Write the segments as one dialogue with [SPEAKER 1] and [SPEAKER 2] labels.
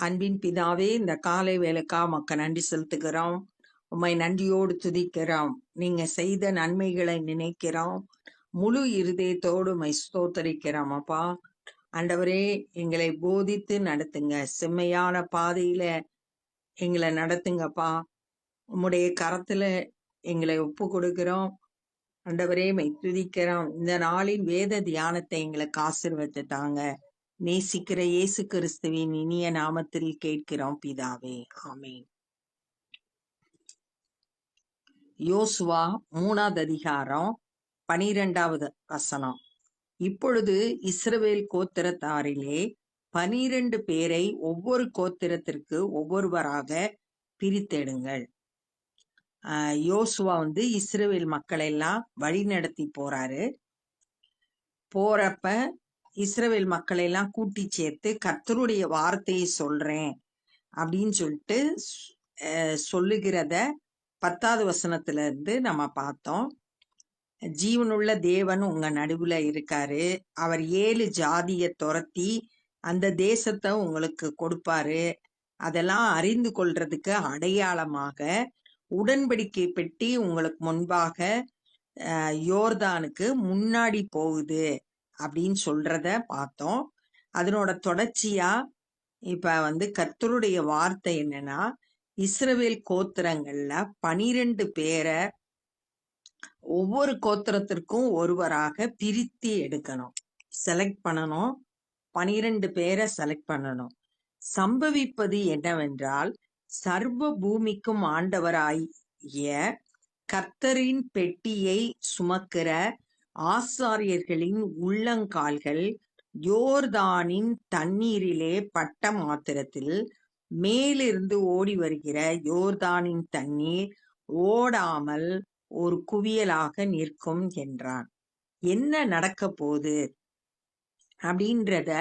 [SPEAKER 1] அன்பின் பிதாவே, இந்த காலை வேலைக்கா உமக்கு நன்றி செலுத்துகிறோம். உம்மை நன்றியோடு துதிக்கிறோம். நீங்க செய்த நன்மைகளை நினைக்கிறோம். முழு இருதயத்தோடு உம்மை ஸ்தோத்தரிக்கிறோம் அப்பா. ஆண்டவரே, எங்களை போதித்து நடத்துங்க. செம்மையான பாதையில எங்களை நடத்துங்கப்பா. உம்முடைய கரத்துல எங்களை ஒப்பு கொடுக்கிறோம். ஆண்டவரே, உம்மை துதிக்கிறோம். இந்த நாளின் வேத தியானத்தை எங்களுக்கு ஆசீர்வதித்தாங்க. நேசிக்கிற இயேசு கிறிஸ்துவின் இனிய நாமத்தில் கேட்கிறோம் பிதாவே, ஆமென். யோசுவா 3வது அதிகாரம் 12வது வசனம். இப்பொழுது இஸ்ரவேல் கோத்திரத்தாரிலே 12 பேரை ஒவ்வொரு கோத்திரத்திற்கு ஒவ்வொருவராக பிரித்தெடுங்கள். யோசுவா இஸ்ரவேல் மக்களை எல்லாம் வழி நடத்தி போறப்ப இஸ்ரவேல் மக்களை எல்லாம் கூட்டி சேர்த்து கர்த்தருடைய வார்த்தையை சொல்றேன் அப்படின்னு சொல்லிட்டு சொல்லுகிறத 10வது வசனத்துல இருந்து நம்ம பார்த்தோம். ஜீவனுள்ள தேவன் உங்க நடுவுல இருக்காரு. அவர் 7 ஜாதியை துரத்தி அந்த தேசத்தை உங்களுக்கு கொடுப்பாரு. அதெல்லாம் அறிந்து கொள்றதுக்கு அடையாளமாக உடன்படிக்கை பெட்டி உங்களுக்கு முன்பாக யோர்தானுக்கு முன்னாடி போகுது அப்படின்னு சொல்றத பார்த்தோம். அதனோட தொடர்ச்சியா இப்ப கர்த்தருடைய வார்த்தை என்னன்னா, இஸ்ரவேல் கோத்திரங்கள்ல 12 பேரை ஒவ்வொரு கோத்திரத்திற்கும் ஒருவராக பிரித்து எடுக்கணும், செலக்ட் பண்ணணும். 12 பேரை செலக்ட் பண்ணணும். சம்பவிப்பது என்னவென்றால், சர்வ பூமிக்கும் ஆண்டவராகிய கர்த்தரின் பெட்டியை சுமக்கிற ஆசாரியர்களின் உள்ளங்கால்கள் யோர்தானின் தண்ணீரிலே பட்ட மாத்திரத்தில் மேலிருந்து ஓடி வருகிற யோர்தானின் தண்ணீர் ஓடாமல் ஒரு குவியலாக நிற்கும் என்றான். என்ன நடக்க போகுது அப்படின்றத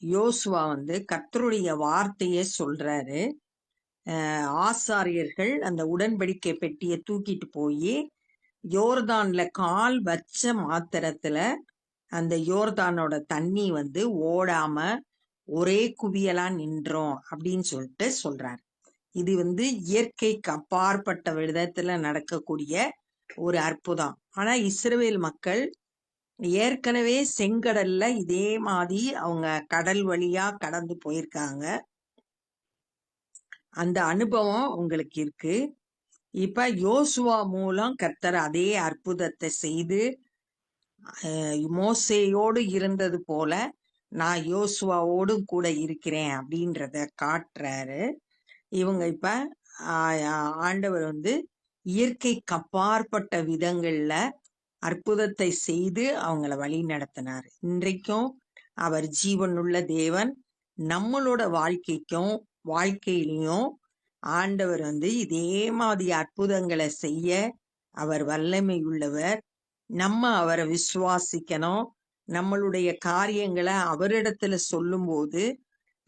[SPEAKER 1] யோசுவா கர்த்தருடைய வார்த்தைய சொல்றாரு. ஆசாரியர்கள் அந்த உடன்படிக்கை பெட்டியை தூக்கிட்டு போய் யோர்தான்ல கால் வச்ச மாத்திரத்துல அந்த யோர்தானோட தண்ணி ஓடாம ஒரே குவியலா நின்றோம் அப்படின்னு சொல்லிட்டு சொல்றாரு. இது இயற்கைக்கு அப்பாற்பட்ட விதத்துல நடக்கக்கூடிய ஒரு அற்புதம். ஆனா இஸ்ரவேல் மக்கள் ஏற்கனவே செங்கடல்ல இதே மாதிரி அவங்க கடல் வழியா கடந்து போயிருக்காங்க. அந்த அனுபவம் உங்களுக்கு இருக்கு. இப்ப யோசுவா மூலம் கர்த்தர் அதே அற்புதத்தை செய்து மோசேயோடு இருந்தது போல நான் யோசுவாவோடும் கூட இருக்கிறேன் அப்படின்றத காட்டுறாரு. இவங்க இப்ப ஆண்டவர் இயற்கைக்கு அப்பாற்பட்ட விதங்கள்ல அற்புதத்தை செய்து அவங்கள வழி நடத்தினார். இன்றைக்கும் அவர் ஜீவனுள்ள தேவன். நம்மளோட வாழ்க்கையிலையும் ஆண்டவர் இதே மாதிரி அற்புதங்களை செய்ய அவர் வல்லமை உள்ளவர். நம்ம அவரை விசுவாசிக்கணும். நம்மளுடைய காரியங்களை அவரிடத்துல சொல்லும் போது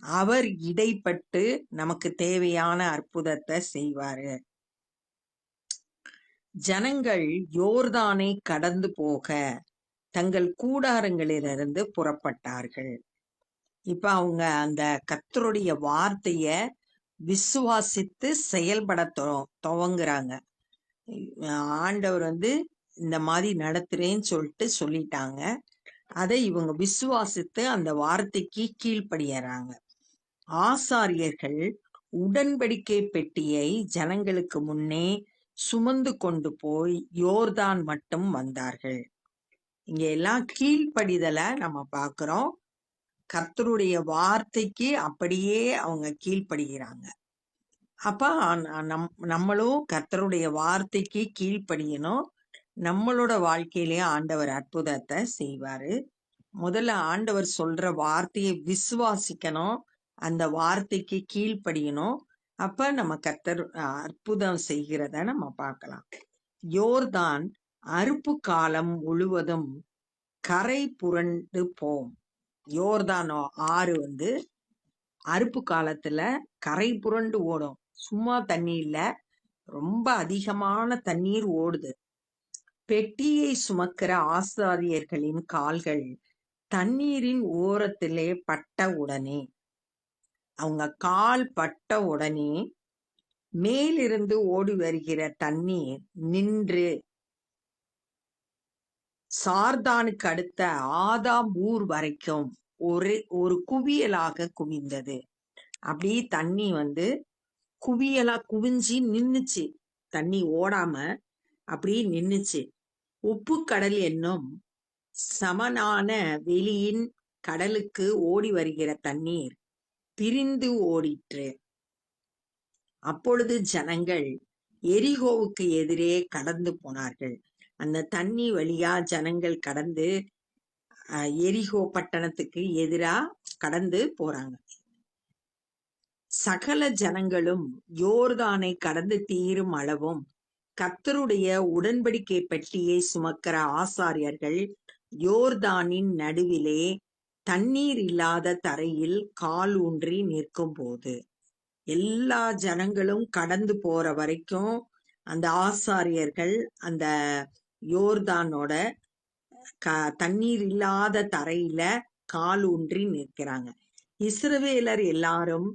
[SPEAKER 1] அவர் இடைப்பட்டு நமக்கு தேவையான அற்புதத்தை செய்வாரு. ஜனங்கள் யோர்தானை கடந்து போக தங்கள் கூடாரங்களிலிருந்து புறப்பட்டார்கள். இப்ப அவங்க அந்த கர்த்தருடைய வார்த்தைய விசுவாசித்து செயல்பட துவங்குறாங்க. ஆண்டவர் இந்த மாதிரி நடத்துறேன்னு சொல்லிட்டு சொல்லிட்டாங்க. அதை இவங்க விசுவாசித்து அந்த வார்த்தைக்கு கீழ்ப்படியறாங்க. ஆசாரியர்கள் உடன்படிக்கை பெட்டியை ஜனங்களுக்கு முன்னே சுமந்து கொண்டு போய் யோர்தான் மட்டும் வந்தார்கள். இங்க எல்லாம் கீழ்ப்படிதலை நம்ம பார்க்கிறோம். கர்த்தருடைய வார்த்தைக்கு அப்படியே அவங்க கீழ்ப்படுகிறாங்க. அப்ப நம்மளும் கர்த்தருடைய வார்த்தைக்கு கீழ்ப்படியணும். நம்மளோட வாழ்க்கையிலேயே ஆண்டவர் அற்புதத்தை செய்வாரு. முதல்ல ஆண்டவர் சொல்ற வார்த்தையை விசுவாசிக்கணும், அந்த வார்த்தைக்கு கீழ்ப்படியணும். அப்ப நம்ம கர்த்தர் அற்புதம் செய்கிறத நம்ம பார்க்கலாம். யோர்தான் அறுப்பு காலம் முழுவதும் கரை புரண்டு போம். யோர்தான் ஆறு அறுப்பு காலத்துல கரை புரண்டு ஓடும். சும்மா தண்ணி இல்ல, ரொம்ப அதிகமான தண்ணீர் ஓடுது. பெட்டியை சுமக்கிற ஆசாரியர்களின் கால்கள் தண்ணீரின் ஓரத்திலே பட்ட உடனே அவங்க கால் பட்ட உடனே மேலிருந்து ஓடி வருகிற தண்ணீர் நின்று சார்தானுக்கு அடுத்த ஆதாம் ஊர் வரைக்கும் ஒரு குவியலாக குவிந்தது. அப்படி தண்ணி குவியலா குவிஞ்சி நின்னுச்சு. தண்ணி ஓடாம அப்படி நின்னுச்சு. உப்பு கடல் என்னும் சமனான வெளியின் கடலுக்கு ஓடி வருகிற தண்ணீர் பிரிந்து ஓடிற்று. அப்பொழுது ஜனங்கள் எரிகோவுக்கு எதிரே கடந்து போனார்கள். அந்த தண்ணி வழியா ஜனங்கள் கடந்து எரிகோ பட்டணத்துக்கு எதிரா கடந்து போறாங்க. சகல ஜனங்களும் யோர்தானை கடந்து தீரும் அளவும் கர்த்தருடைய உடன்படிக்கை பெட்டியை சுமக்கிற ஆசாரியர்கள் யோர்தானின் நடுவிலே தண்ணீர் இல்லாத தரையில் கால் ஊன்றி நிற்கும் போது, எல்லா ஜனங்களும் கடந்து போற வரைக்கும் அந்த ஆசாரியர்கள் அந்த யோர்தானோட தண்ணீர் இல்லாத தரையில கால் ஊன்றி நிற்கிறாங்க. இஸ்ரவேலர் எல்லாரும்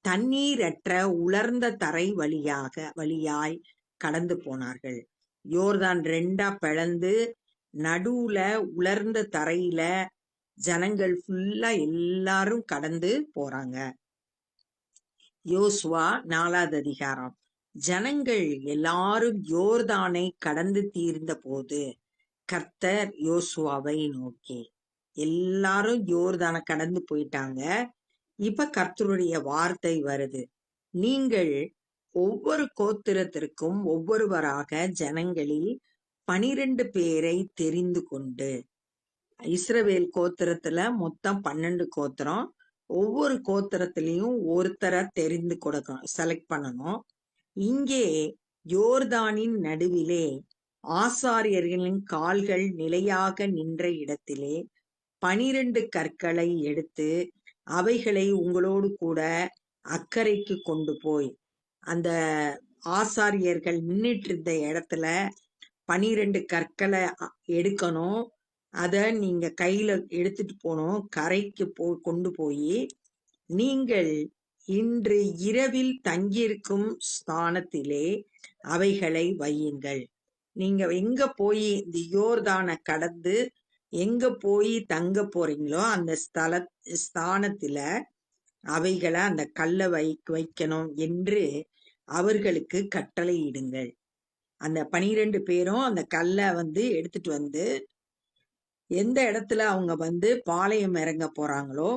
[SPEAKER 1] தண்ணீரற்ற உலர்ந்த தரை வழியாய் கடந்து போனார்கள். யோர்தான் 2 பிளந்து நடுவுல உலர்ந்த தரையில ஜனங்கள் ஃபுல்லா எல்லாரும் கடந்து போறாங்க. யோசுவா 4வது அதிகாரம். ஜனங்கள் எல்லாரும் யோர்தானை கடந்து தீர்ந்த போது கர்த்தர் யோசுவாவை நோக்கி, எல்லாரும் யோர்தானை கடந்து போயிட்டாங்க. இப்ப கர்த்தருடைய வார்த்தை வருது, நீங்கள் ஒவ்வொரு கோத்திரத்திற்கும் ஒவ்வொருவராக ஜனங்களில் 12 பேரை தெரிந்து கொண்டு, இஸ்ரவேல் கோத்திரத்துல மொத்தம் 12 கோத்திரம், ஒவ்வொரு கோத்திரத்திலையும் ஒருத்தரை தெரிந்து கொடுக்கணும், செலக்ட் பண்ணணும். இங்கே யோர்தானின் நடுவிலே ஆசாரியர்களின் கால்கள் நிலையாக நின்ற இடத்திலே 12 கற்களை எடுத்து அவைகளை உங்களோடு கூட அக்கறைக்கு கொண்டு போய், அந்த ஆசாரியர்கள் நின்றுட்டு இருந்த இடத்துல 12 கற்களை எடுக்கணும். அத நீங்க கையில எடுத்துட்டு போகணும். கரைக்கு கொண்டு போய் நீங்கள் இன்று இரவில் தங்கியிருக்கும் ஸ்தானத்திலே அவைகளை வையுங்கள். நீங்க எங்க போய் இந்த யோர்தானை கடந்து எங்க போய் தங்க போறீங்களோ அந்த ஸ்தானத்துல அவைகளை அந்த கல்லை வைக்கணும் என்று அவர்களுக்கு கட்டளையிடுங்கள். அந்த 12 பேரும் அந்த கல்லை எடுத்துட்டு வந்து எந்த இடத்துல அவங்க பாளையம் இறங்க போறாங்களோ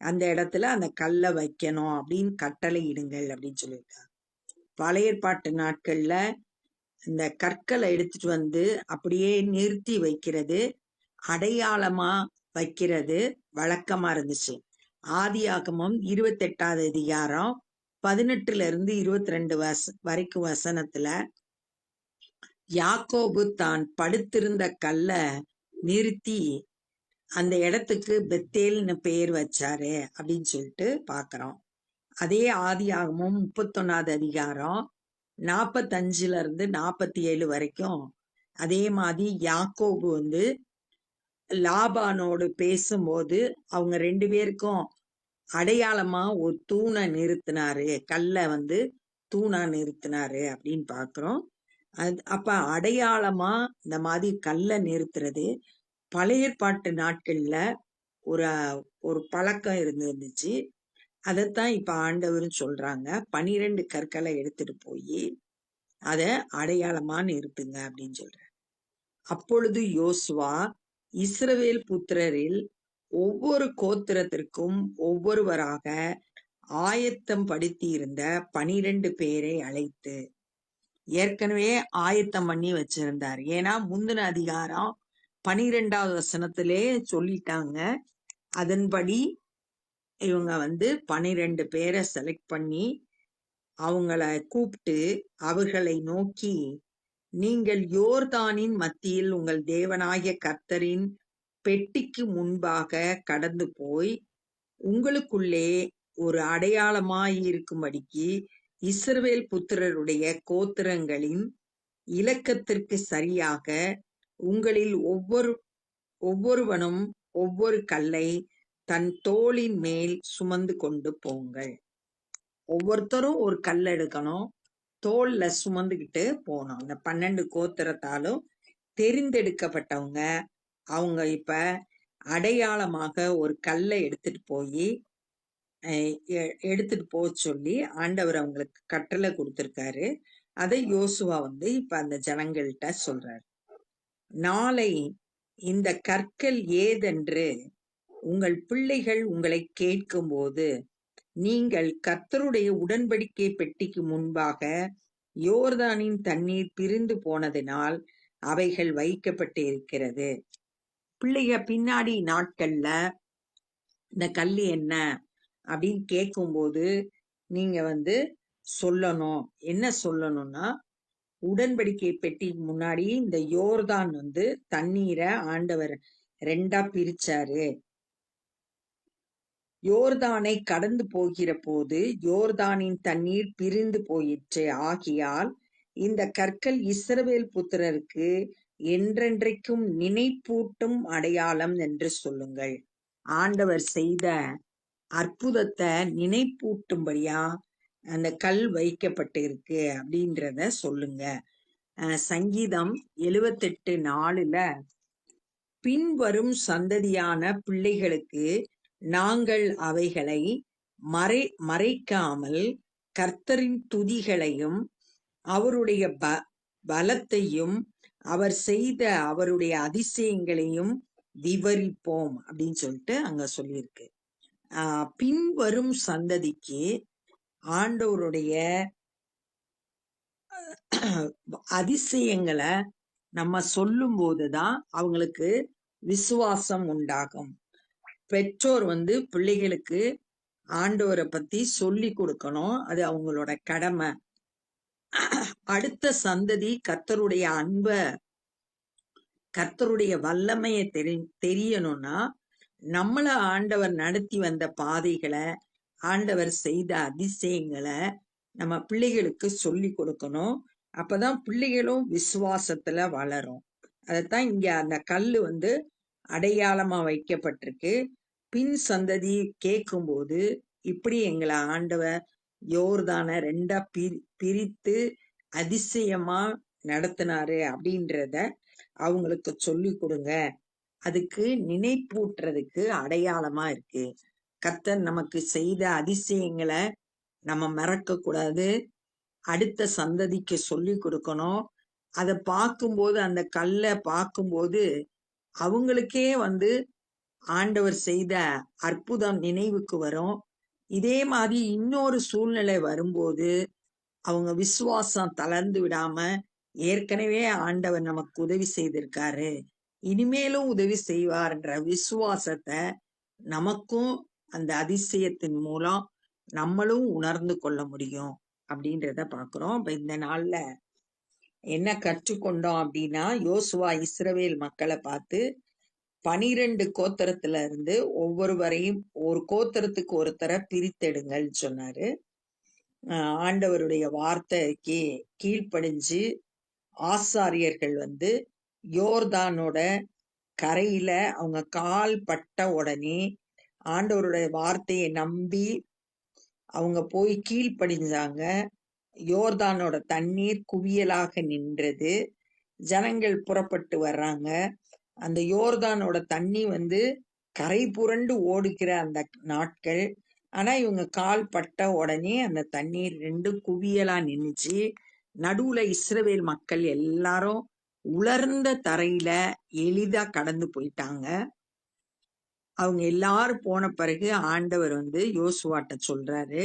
[SPEAKER 1] அந்த இடத்துல அந்த கல்லை வைக்கணும் அப்படின்னு கட்டளையிடுங்கள் அப்படின்னு சொல்லியிருக்காங்க. பழைய ஏற்பாட்டு நாட்கள்ல இந்த கற்களை எடுத்துட்டு வந்து அப்படியே நிறுத்தி வைக்கிறது, அடையாளமா வைக்கிறது வழக்கமா இருந்துச்சு. ஆதியாகமம் 28வது அதிகாரம் 18 இருந்து 22 வரைக்கும் வசனத்துல யாக்கோபு தான் படுத்திருந்த கல்லை நிறுத்தி அந்த இடத்துக்கு பெத்தேல்னு பெயர் வச்சாரு அப்படின்னு சொல்லிட்டு பாக்குறோம். அதே ஆதியாகமம் 31வது அதிகாரம் 45 இருந்து 47 வரைக்கும் அதே மாதிரி யாக்கோபு லாபானோடு பேசும்போது அவங்க 2 பேருக்கும் அடையாளமா ஒரு தூணை நிறுத்தினாரு, கல்லை தூணா நிறுத்தினாரு அப்படின்னு பாக்குறோம். அப்ப அடையாளமா இந்த மாதிரி கல்லை நிறுத்துறது பழைய ஏற்பாட்டு நாட்கள்ல ஒரு பழக்கம் இருந்துச்சு. அதைத்தான் இப்ப ஆண்டவரும் சொல்றாங்க, 12 கற்களை எடுத்துட்டு போய் அத அடையாளமா நிறுத்துங்க அப்படின்னு சொல்றாங்க. அப்பொழுது யோசுவா இஸ்ரவேல் புத்திரரில் ஒவ்வொரு கோத்திரத்திற்கும் ஒவ்வொருவராக ஆயத்தம் படுத்தி இருந்த 12 பேரை அழைத்து, ஏற்கனவே ஆயத்தம் பண்ணி வச்சிருந்தார். ஏன்னா முந்தின அதிகாரம் 12வது வசனத்திலே சொல்லிட்டாங்க. அதன்படி இவங்க 12 பேரை செலக்ட் பண்ணி அவங்கள கூப்பிட்டு அவர்களை நோக்கி, நீங்கள் யோர்தானின் மத்தியில் உங்கள் தேவனாகிய கர்த்தரின் பெட்டிக்கு முன்பாக கடந்து போய் உங்களுக்குள்ளே ஒரு அடையாளமாயிருக்கும்படிக்கு இஸ்ரவேல் புத்திரருடைய கோத்திரங்களின் இலக்கத்திற்கு சரியாக உங்களில் ஒவ்வொருவனும் ஒவ்வொரு கல்லை தன் தோளின் மேல் சுமந்து கொண்டு போங்கள். ஒவ்வொருத்தரும் ஒரு கல் எடுக்கணும், தோல்ல சுமந்துக்கிட்டு போகணும். அந்த 12 கோத்திரத்தாலும் தெரிந்தெடுக்கப்பட்டவங்க அவங்க இப்ப அடையாளமாக ஒரு கல்லை எடுத்துட்டு போய் எடுத்துட்டு போக சொல்லி ஆண்டவர் அவங்களுக்கு கட்டளை கொடுத்திருக்காரு. அதை யோசுவா இப்ப அந்த ஜனங்கள்கிட்ட சொல்றாரு. நாளை இந்த கற்கள் ஏதென்று உங்கள் பிள்ளைகள் உங்களை கேட்கும்போது நீங்கள் கர்த்தருடைய உடன்படிக்கை பெட்டிக்கு முன்பாக யோர்தானின் தண்ணீர் பிரிந்து போனதினால் அவைகள் வைக்கப்பட்டு இருக்கிறது. பிள்ளைக பின்னாடி நாட்கள்ல இந்த கல் என்ன அப்படின்னு கேட்கும்போது நீங்க சொல்லணும். என்ன சொல்லணும்னா, உடன்படிக்கை பெட்டிக்கு முன்னாடி இந்த யோர்தான் தண்ணீரை ஆண்டவர் 2ஆ பிரிச்சாரு. யோர்தானை கடந்து போகிற போது யோர்தானின் தண்ணீர் பிரிந்து போயிற்று. ஆகியால் இந்த கற்கள் இஸ்ரவேல் புத்திரருக்கு என்றென்றைக்கும் நினைப்பூட்டும் அடையாளம் என்று சொல்லுங்கள். ஆண்டவர் செய்த அற்புதத்தை நினைப்பூட்டும்படியா அந்த கல் வைக்கப்பட்டு இருக்கு அப்படின்றத சொல்லுங்க. சங்கீதம் 78:4 பின்வரும் சந்ததியான பிள்ளைகளுக்கு நாங்கள் அவைகளை மறைக்காமல் கர்த்தரின் துதிகளையும் அவருடைய பலத்தையும் அவர் செய்த அவருடைய அதிசயங்களையும் விவரிப்போம் அப்படின்னு சொல்லிட்டு அங்க சொல்லியிருக்கு. பின்வரும் சந்ததிக்கு ஆண்டவருடைய அதிசயங்களை நம்ம சொல்லும் போதுதான் அவங்களுக்கு விசுவாசம் உண்டாகும். பெற்றோர் பிள்ளைகளுக்கு ஆண்டவரை பத்தி சொல்லி கொடுக்கணும், அது அவங்களோட கடமை. அடுத்த சந்ததி கர்த்தருடைய அன்ப கர்த்தருடைய வல்லமைய தெரியணும்னா நம்மள ஆண்டவர் நடத்தி வந்த பாதைகளை, ஆண்டவர் செய்த அதிசயங்களை நம்ம பிள்ளைகளுக்கு சொல்லி கொடுக்கணும். அப்பதான் பிள்ளைகளும் விசுவாசத்துல வளரும். அதைத்தான் இங்க அந்த கல்லு அடையாளமா வைக்கப்பட்டிருக்கு. பின் சந்ததி கேட்கும்போது இப்படி எங்களை ஆண்டவர் யோர்தான 2ஆ பிரித்து அதிசயமா நடத்தினாரு அப்படின்றத அவங்களுக்கு சொல்லி கொடுங்க. அதுக்கு நினைப்பூட்டுறதுக்கு அடையாளமா இருக்கு. கர்த்தர் நமக்கு செய்த அதிசயங்களை நம்ம மறக்க கூடாது, அடுத்த சந்ததிக்கு சொல்லி கொடுக்கணும். அதை பார்க்கும்போது அந்த கல்லை பார்க்கும்போது அவங்களுக்கே ஆண்டவர் செய்த அற்புதம் நினைவுக்கு வரும். இதே மாதிரி இன்னொரு சூழ்நிலை வரும்போது அவங்க விசுவாசம் தளர்ந்து விடாம, ஏற்கனவே ஆண்டவர் நமக்கு உதவி செய்திருக்காரு, இனிமேலும் உதவி செய்வார்ன்ற விசுவாசத்தை நமக்கும் அந்த அதிசயத்தின் மூலம் நம்மளும் உணர்ந்து கொள்ள முடியும் அப்படின்றத பாக்குறோம். இப்ப இந்த நாள்ல என்ன கற்றுக்கொண்டோம் அப்படின்னா, யோசுவா இஸ்ரவேல் மக்களை பார்த்து 12 கோத்திரத்துல இருந்து ஒவ்வொருவரையும் ஒரு கோத்திரத்துக்கு ஒருத்தரை பிரித்தெடுங்கள் சொன்னாரு. ஆண்டவருடைய வார்த்தைக்கு கீழ்ப்படிஞ்சு ஆசாரியர்கள் யோர்தானோட கரையில அவங்க கால் பட்ட உடனே ஆண்டவருடைய வார்த்தையை நம்பி அவங்க போய் கீழ்ப்படிஞ்சாங்க. யோர்தானோட தண்ணீர் குவியலாக நின்றது. ஜனங்கள் புறப்பட்டு வர்றாங்க. அந்த யோர்தானோட தண்ணி கரை புரண்டு ஓடுகிற அந்த நாட்கள். ஆனா இவங்க கால் பட்ட உடனே அந்த தண்ணீர் 2 குவியலா நின்னுச்சு. நடுவுல இஸ்ரவேல் மக்கள் எல்லாரும் உலர்ந்த தரையில எளிதா கடந்து போயிட்டாங்க. அவங்க எல்லாரும் போன பிறகு ஆண்டவர் யோசுவாட்ட சொல்றாரு,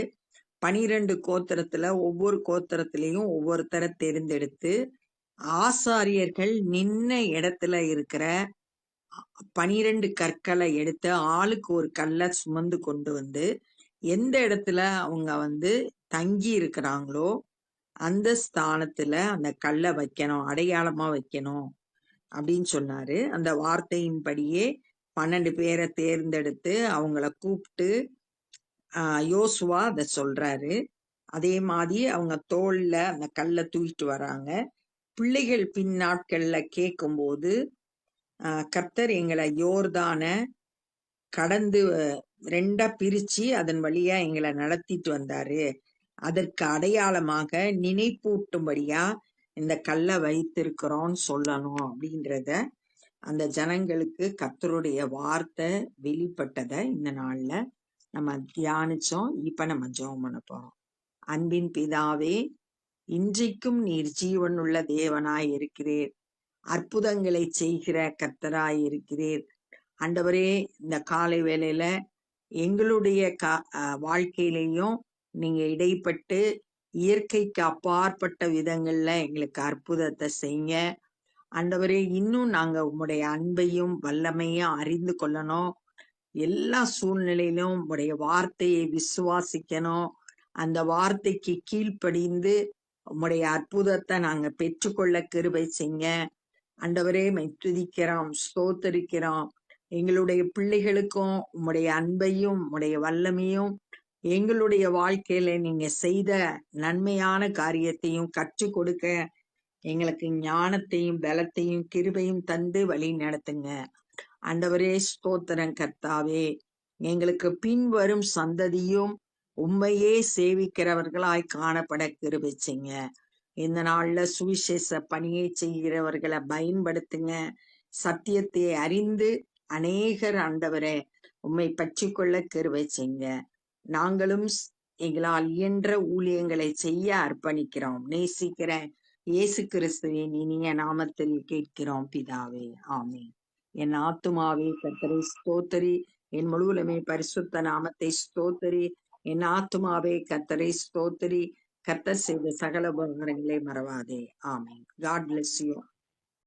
[SPEAKER 1] 12 கோத்திரத்துல ஒவ்வொரு கோத்திரத்திலையும் ஒவ்வொருத்தரை தேர்ந்தெடுத்து ஆசாரியர்கள் நின்ன இடத்துல இருக்கிற 12 கற்களை எடுத்து ஆளுக்கு ஒரு கல்லை சுமந்து கொண்டு எந்த இடத்துல அவங்க தங்கி இருக்கிறாங்களோ அந்த ஸ்தானத்துல அந்த கல்லை வைக்கணும், அடையாளமா வைக்கணும் அப்படின்னு சொன்னாரு. அந்த வார்த்தையின்படியே 12 பேரை தேர்ந்தெடுத்து அவங்கள கூப்பிட்டு யோசுவா அதை சொல்றாரு. அதே மாதிரி அவங்க தோல்ல அந்த கல்லை தூக்கிட்டு வராங்க. பிள்ளைகள் பின் நாட்கள்ல கேட்கும்போது கர்த்தர் எங்களை யோர்தான கடந்து 2 பிரிச்சு அதன் வழியா எங்களை நடத்திட்டு வந்தாரு. அதற்கு அடையாளமாக நினைப்பூட்டும்படியா இந்த கல்லை வைத்திருக்கிறோம்னு சொல்லணும் அப்படின்றத அந்த ஜனங்களுக்கு கர்த்தருடைய வார்த்தை வெளிப்பட்டதை இந்த நாள்ல நம்ம தியானிச்சோம். இப்ப நம்ம ஜெபம் பண்ண போறோம். அன்பின் பிதாவே, இன்றைக்கும் நீர் ஜீவனுள்ள தேவனாய் இருக்கிறீர். அற்புதங்களை செய்கிற கர்த்தராய் இருக்கிறீர். ஆண்டவரே, இந்த காலை வேளையில எங்களுடைய வாழ்க்கையிலையும் நீங்க இடைப்பட்டு இயற்கைக்கு அப்பாற்பட்ட விதங்கள்ல எங்களுக்கு அற்புதத்தை செய்யுங்க. ஆண்டவரே, இன்னும் நாங்க உம்முடைய அன்பையும் வல்லமையும் அறிந்து கொள்ளணும். எல்லா சூழ்நிலையிலும் உம்முடைய வார்த்தையை விசுவாசிக்கணும். அந்த வார்த்தைக்கு கீழ்ப்படிந்து உம்முடைய அற்புதத்தை நாங்க பெற்றுக்கொள்ள கிருபை செய்யுங்க. ஆண்டவரே, துதிக்கிறோம், ஸ்தோத்தரிக்கிறோம். எங்களுடைய பிள்ளைகளுக்கும் உம்முடைய அன்பையும் உம்முடைய வல்லமையும் எங்களுடைய வாழ்க்கையில நீங்க செய்த நன்மையான காரியத்தையும் கற்றுக் கொடுக்க எங்களுக்கு ஞானத்தையும் பலத்தையும் கிருபையும் தந்து வழி நடத்துங்க. ஆண்டவரே, ஸ்தோத்திரம் கர்த்தாவே. எங்களுக்கு பின்வரும் சந்ததியும் உண்மையே சேவிக்கிறவர்களாய் காணப்பட கிருபை செய்யுங்க. இந்த நாள்ல சுவிசேஷ பணியை செய்கிறவர்களை பயன்படுத்துங்க. சத்தியத்தை அறிந்து அநேகர் ஆண்டவரே உம்மை பற்றிக்கொள்ள கிருபை செய்யுங்க. நாங்களும் எங்களால் இயன்ற ஊழியங்களை செய்ய அர்ப்பணிக்கிறோம். நேசிக்கிற இயேசு கிறிஸ்துவின் இனிய நாமத்தில் கேட்கிறோம் பிதாவே, ஆமென். என் ஆத்துமாவே கர்த்தரை ஸ்தோத்தரி, என் முழுவலுமே பரிசுத்த நாமத்தை ஸ்தோத்தரி. என் ஆத்துமாவே கர்த்தரை ஸ்தோத்தரி, கர்த்தர் செய்த சகல உபகாரங்களை மறவாதே. ஆமென். God bless you.